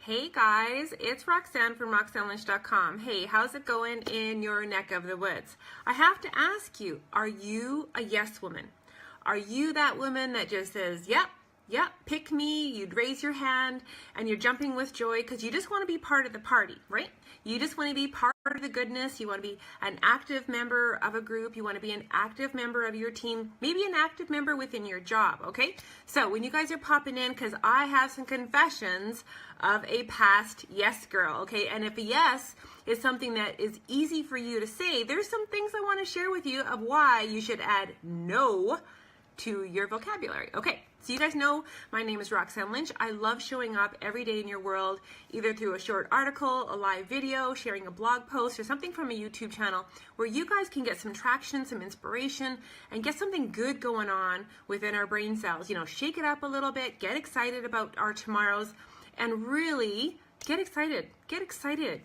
Hey guys, it's Roxanne from RoxanneLynch.com. Hey, how's it going in your neck of the woods? I have to ask you, are you a yes woman? Are you that woman that just says, yep, pick me, you'd raise your hand and you're jumping with joy because you just want to be part of the party, right? You just want to be part of the goodness. You want to be an active member of a group. You want to be an active member of your team, maybe an active member within your job, okay? So when you guys are popping in, because I have some confessions of a past yes girl, okay? And if a yes is something that is easy for you to say, there's some things I want to share with you of why you should add no to your vocabulary. Okay, so you guys know my name is Roxanne Lynch. I love showing up every day in your world, either through a short article, a live video, sharing a blog post, or something from a YouTube channel where you guys can get some traction, some inspiration, and get something good going on within our brain cells. You know, shake it up a little bit, get excited about our tomorrows, and really get excited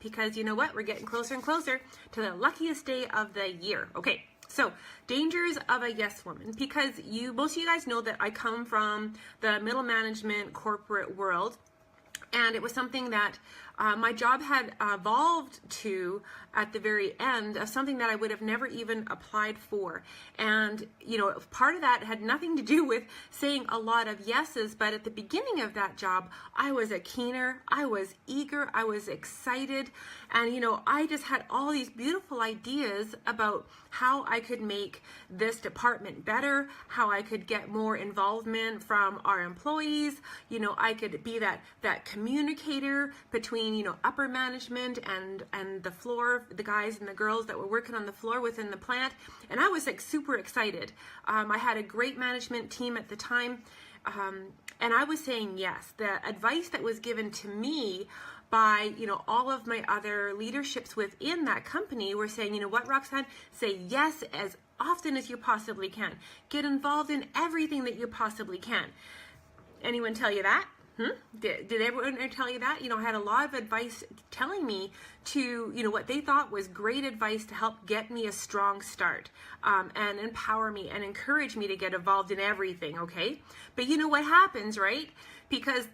because you know what? We're getting closer and closer to the luckiest day of the year. Okay. So, dangers of a yes woman, because most of you guys know that I come from the middle management corporate world, and it was something that my job had evolved to at the very end of something that I would have never even applied for. And, you know, part of that had nothing to do with saying a lot of yeses, but at the beginning of that job, I was a keener, I was eager, I was excited, and, you know, I just had all these beautiful ideas about how I could make this department better, how I could get more involvement from our employees. You know, I could be that communicator between, you know, upper management and the floor, the guys and the girls that were working on the floor within the plant. And I was like super excited. I had a great management team at the time. And I was saying yes. The advice that was given to me by, you know, all of my other leaderships within that company were saying, you know what, Roxanne, say yes as often as you possibly can. Get involved in everything that you possibly can. Anyone tell you that? Did everyone tell you that? You know, I had a lot of advice telling me to, you know, what they thought was great advice to help get me a strong start and empower me and encourage me to get involved in everything, okay? But you know what happens, right? Because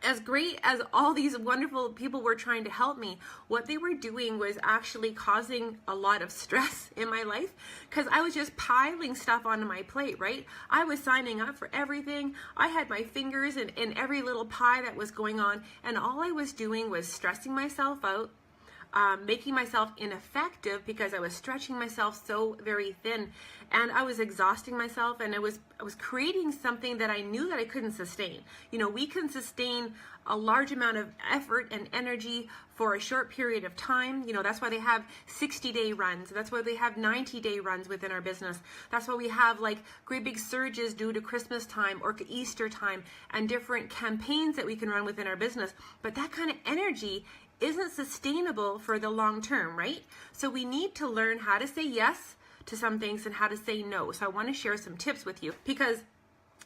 as great as all these wonderful people were trying to help me, what they were doing was actually causing a lot of stress in my life because I was just piling stuff onto my plate, right? I was signing up for everything. I had my fingers in every little pie that was going on, and all I was doing was stressing myself out, making myself ineffective because I was stretching myself so very thin, and I was exhausting myself, and I was creating something that I knew that I couldn't sustain. You know, we can sustain a large amount of effort and energy for a short period of time. You know, that's why they have 60-day runs. That's why they have 90-day runs within our business. That's why we have like great big surges due to Christmas time or Easter time and different campaigns that we can run within our business. But that kind of energy isn't sustainable for the long term, right? So we need to learn how to say yes to some things and how to say no. So I want to share some tips with you because,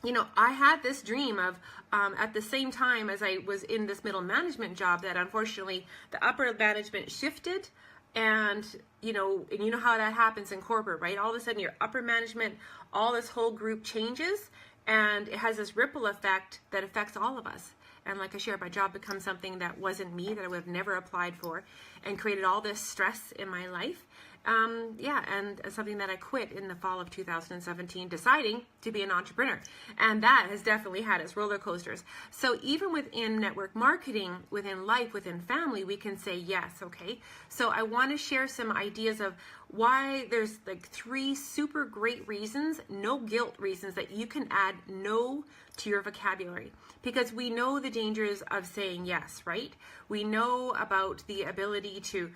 you know, I had this dream of at the same time as I was in this middle management job that unfortunately the upper management shifted, and you know how that happens in corporate, right? All of a sudden your upper management, all this whole group changes, and it has this ripple effect that affects all of us. And like I shared, my job becomes something that wasn't me, that I would have never applied for, and created all this stress in my life. And something that I quit in the fall of 2017, deciding to be an entrepreneur. And that has definitely had its roller coasters. So even within network marketing, within life, within family, we can say yes, okay? So I want to share some ideas of why there's like 3 super great reasons, no guilt reasons, that you can add no to your vocabulary. Because we know the dangers of saying yes, right? We know about the ability to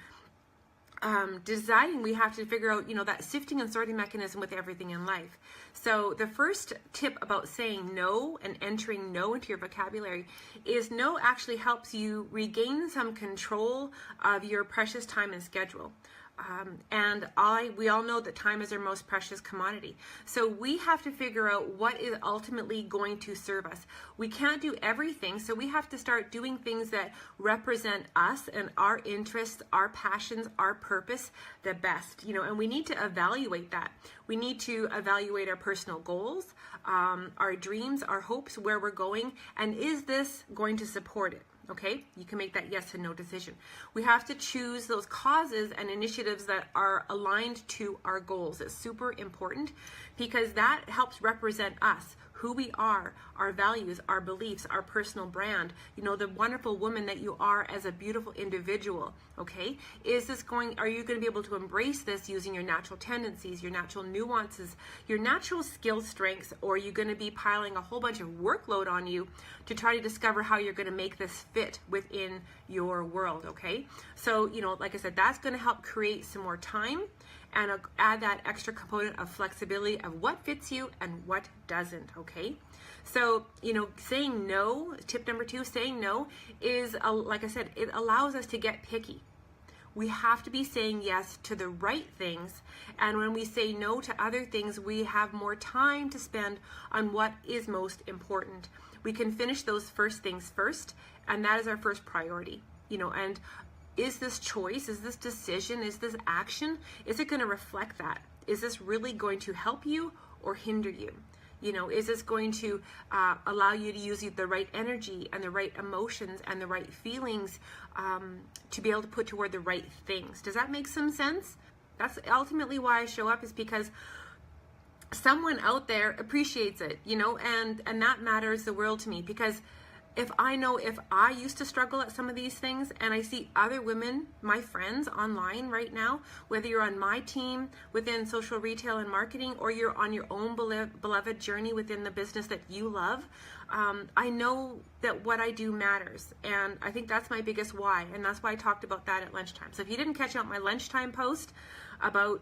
deciding. We have to figure out, you know, that sifting and sorting mechanism with everything in life. So the first tip about saying no and entering no into your vocabulary is no actually helps you regain some control of your precious time and schedule. We all know that time is our most precious commodity. So we have to figure out what is ultimately going to serve us. We can't do everything, so we have to start doing things that represent us and our interests, our passions, our purpose the best. You know, and we need to evaluate that. We need to evaluate our personal goals, our dreams, our hopes, where we're going, and is this going to support it? okay? You can make that yes and no decision. We have to choose those causes and initiatives that are aligned to our goals. It's super important because that helps represent us, who we are, our values, our beliefs, our personal brand, the wonderful woman that you are as a beautiful individual, okay? Are you going to be able to embrace this using your natural tendencies, your natural nuances, your natural skill strengths, or are you going to be piling a whole bunch of workload on you to try to discover how you're going to make this fit within your world, okay? So, like I said, that's going to help create some more time and add that extra component of flexibility of what fits you and what doesn't, okay? So, saying no, tip number 2, saying no is, like I said, it allows us to get picky. We have to be saying yes to the right things, and when we say no to other things, we have more time to spend on what is most important. We can finish those first things first, and that is our first priority, and is this choice, is this decision, is this action, is it going to reflect that? Is this really going to help you or hinder you? Is this going to allow you to use the right energy and the right emotions and the right feelings to be able to put toward the right things? Does that make some sense? That's ultimately why I show up, is because someone out there appreciates it, and that matters the world to me, because if I used to struggle at some of these things, and I see other women, my friends online right now, whether you're on my team within social retail and marketing, or you're on your own beloved journey within the business that you love, I know that what I do matters. And I think that's my biggest why. And that's why I talked about that at lunchtime. So if you didn't catch out my lunchtime post about,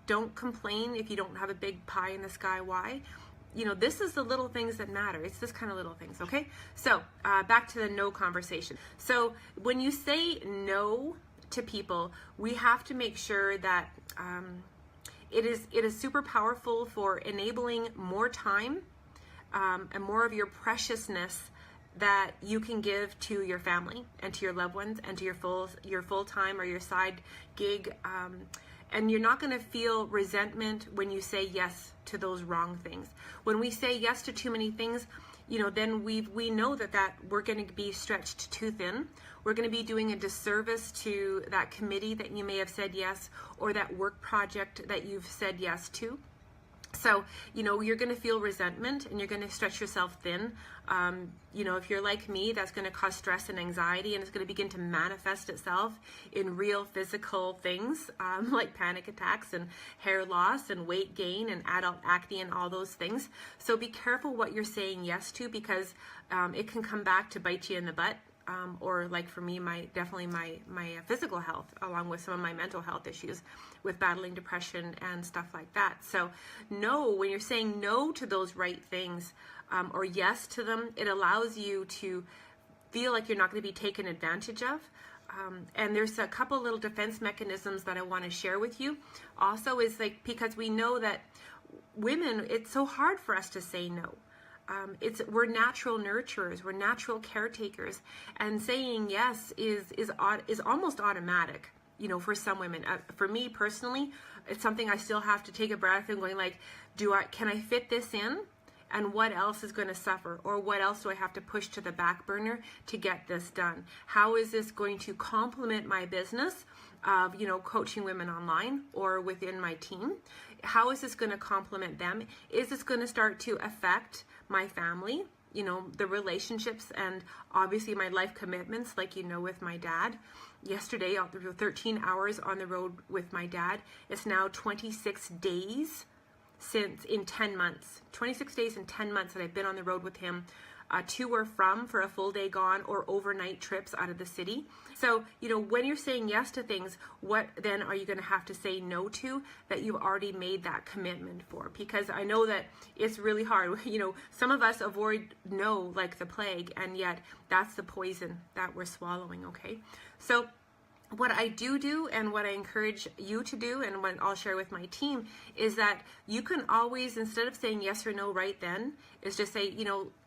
don't complain if you don't have a big pie in the sky why, this is the little things that matter. It's this kind of little things, okay? So back to the no conversation. So when you say no to people, we have to make sure that it is super powerful for enabling more time and more of your preciousness that you can give to your family and to your loved ones and to your full-time or your side gig. And you're not going to feel resentment when you say yes to those wrong things. When we say yes to too many things, then we know that we're going to be stretched too thin. We're going to be doing a disservice to that committee that you may have said yes, or that work project that you've said yes to. So, you're going to feel resentment and you're going to stretch yourself thin. If you're like me, that's going to cause stress and anxiety, and it's going to begin to manifest itself in real physical things like panic attacks and hair loss and weight gain and adult acne and all those things. So be careful what you're saying yes to, because it can come back to bite you in the butt. Or like for me, my physical health, along with some of my mental health issues with battling depression and stuff like that. So no, when you're saying no to those right things or yes to them, it allows you to feel like you're not going to be taken advantage of. And there's a couple little defense mechanisms that I want to share with you. Also is because we know that women, it's so hard for us to say no. We're natural nurturers, we're natural caretakers, and saying yes is almost automatic, for some women. For me personally, it's something I still have to take a breath and going can I fit this in? And what else is going to suffer? Or what else do I have to push to the back burner to get this done? How is this going to complement my business of, coaching women online or within my team? How is this going to complement them? Is this going to start to affect my family, the relationships, and obviously my life commitments, with my dad? Yesterday, 13 hours on the road with my dad. It's now 26 days in 10 months. 26 days and 10 months that I've been on the road with him, to or from for a full day gone, or overnight trips out of the city. So, when you're saying yes to things, what then are you going to have to say no to that you've already made that commitment for? Because I know that it's really hard. Some of us avoid no like the plague, and yet that's the poison that we're swallowing, okay? So what I do and what I encourage you to do, and what I'll share with my team, is that you can always, instead of saying yes or no right then, is just say,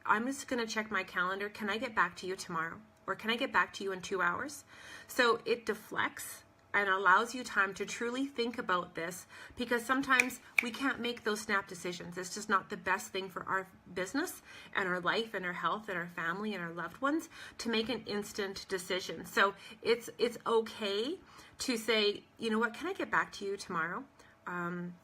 I'm just going to check my calendar. Can I get back to you tomorrow? Or can I get back to you in 2 hours? So it deflects and allows you time to truly think about this, because sometimes we can't make those snap decisions. It's just not the best thing for our business and our life and our health and our family and our loved ones to make an instant decision. So it's okay to say, you know what, can I get back to you tomorrow?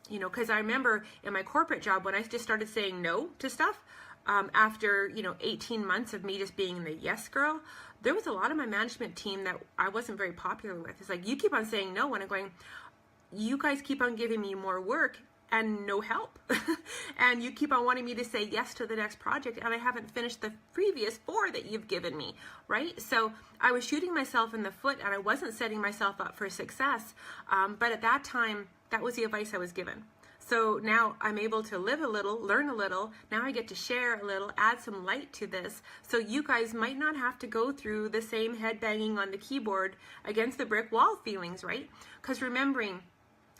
You know, because I remember in my corporate job when I just started saying no to stuff, after, you know, 18 months of me just being the yes girl, there was a lot of my management team that I wasn't very popular with. It's like, you keep on saying no, and I'm going, you guys keep on giving me more work and no help. And you keep on wanting me to say yes to the next project, and I haven't finished the previous 4 that you've given me, right? So I was shooting myself in the foot, and I wasn't setting myself up for success. But at that time, that was the advice I was given. So now I'm able to live a little, learn a little. Now I get to share a little, add some light to this. So you guys might not have to go through the same head banging on the keyboard against the brick wall feelings, right? Because remembering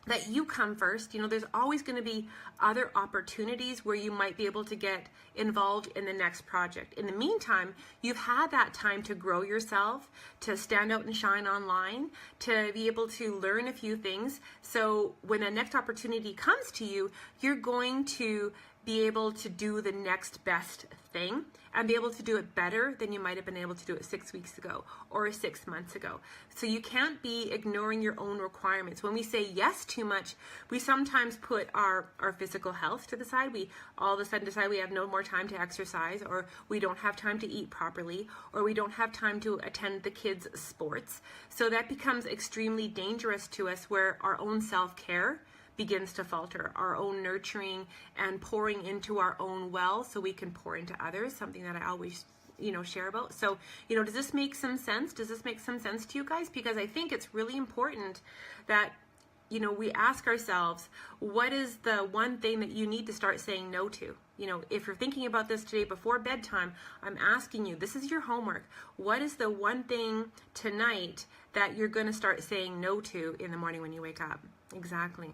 that you come first, you know, there's always going to be other opportunities where you might be able to get involved in the next project. In the meantime, you've had that time to grow yourself, to stand out and shine online, to be able to learn a few things. So when the next opportunity comes to you, you're going to be able to do the next best thing and be able to do it better than you might have been able to do it 6 weeks ago or 6 months ago. So you can't be ignoring your own requirements. When we say yes too much, we sometimes put our physical health to the side. We all of a sudden decide we have no more time to exercise, or we don't have time to eat properly, or we don't have time to attend the kids' sports. So that becomes extremely dangerous to us, where our own self-care begins to falter, our own nurturing and pouring into our own well so we can pour into others, something that I always, you know, share about. So, you know, does this make some sense? Does this make some sense to you guys? Because I think it's really important that, you know, we ask ourselves, what is the one thing that you need to start saying no to? You know, if you're thinking about this today before bedtime, I'm asking you, this is your homework. What is the one thing tonight that you're going to start saying no to in the morning when you wake up? Exactly,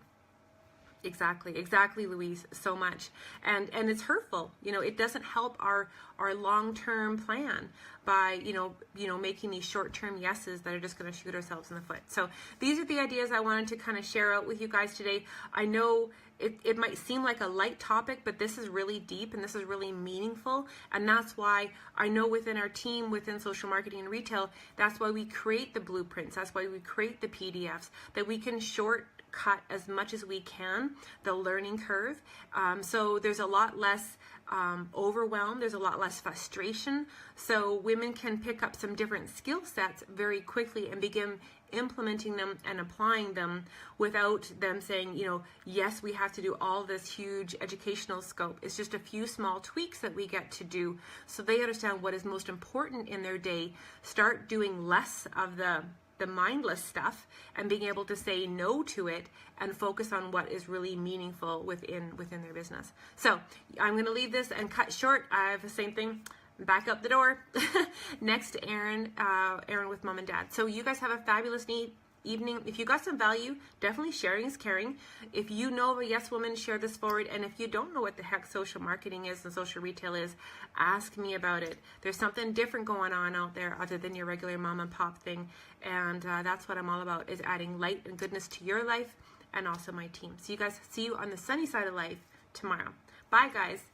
Louise, so much. And it's hurtful. You know, it doesn't help our long-term plan by, you know, making these short-term yeses that are just going to shoot ourselves in the foot. So these are the ideas I wanted to kind of share out with you guys today. I know it might seem like a light topic, but this is really deep and this is really meaningful. And that's why I know within our team, within social marketing and retail, that's why we create the blueprints. That's why we create the PDFs, that we can shortcut as much as we can the learning curve. So there's a lot less overwhelm, there's a lot less frustration. So women can pick up some different skill sets very quickly and begin implementing them and applying them without them saying, you know, yes, we have to do all this huge educational scope. It's just a few small tweaks that we get to do so they understand what is most important in their day, start doing less of the mindless stuff and being able to say no to it and focus on what is really meaningful within their business. So I'm going to leave this and cut short. I have the same thing. Back up the door. Next, Aaron with Mom and Dad. So you guys have a fabulous evening. If you got some value, definitely sharing is caring. If you know of a yes woman, share this forward. And if you don't know what the heck social marketing is and social retail is, ask me about it. There's something different going on out there other than your regular mom and pop thing. And that's what I'm all about, is adding light and goodness to your life and also my team. So you guys, see you on the sunny side of life tomorrow. Bye, guys.